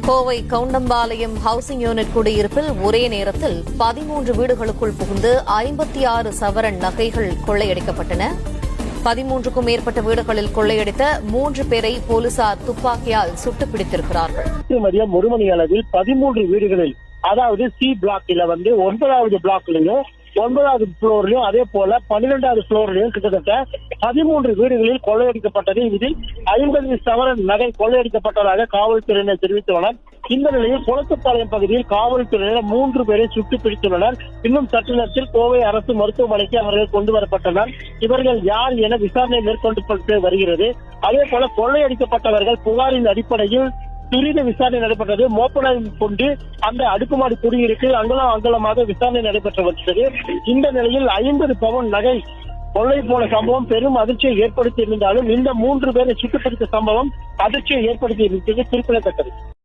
Kovai Goundampalayam housing unit குடியிருப்பில் ஒரே நேரத்தில் 13 வீடுகளுக்குள் புகுந்து 56 சவரன் நகைகள் கொள்ளையடிக்கப்பட்டன. 13க்கும் மேற்பட்ட வீடுகளில் கொள்ளையடித்த 3 பேரை போலீசார் துப்பாக்கியால் சுட்டுப் பிடித்திருக்கிறார்கள். மதியம் 1 மணி அளவில் 13 வீடுகளில், அதாவது சி பிளாக்ல 9வது பிளாக்லயும் 9வது புளோர்லயும் அதே போல 12வது புளோர்லயும் கிட்டத்தட்ட 13 வீடுகளில் கொள்ளையடிக்கப்பட்டது. இதில் 50 சவரன் நகை கொள்ளையடிக்கப்பட்டதாக காவல்துறையினர் தெரிவித்துள்ளனர். இந்த நிலையில் குளத்துப்பாளையம் பகுதியில் காவல்துறையினர் 3 பேரை சுட்டுப் பிடித்துள்ளனர். இன்னும் சற்று நேரத்தில் கோவை அரசு மருத்துவமனைக்கு அவர்கள் கொண்டு வரப்பட்டனர். இவர்கள் யார் என விசாரணை மேற்கொண்டு வருகிறது. அதே போல கொள்ளையடிக்கப்பட்டவர்கள் புகாரின் அடிப்படையில் துரித விசாரணை நடைபெற்றது. மோப்பனாய் கொண்டு அந்த அடுக்குமாடி குடியிருப்பில் அங்கலமாக விசாரணை நடைபெற்று வருகிறது. இந்த நிலையில் 50 பவுன் நகை கொள்ளை போன சம்பவம் பெரும் அதிர்ச்சியை ஏற்படுத்தி இருந்தாலும் இந்த 3 பேரை சுட்டுப்பிடித்த சம்பவம் அதிர்ச்சியை ஏற்படுத்தி இருப்பது குறிப்பிடத்தக்கது.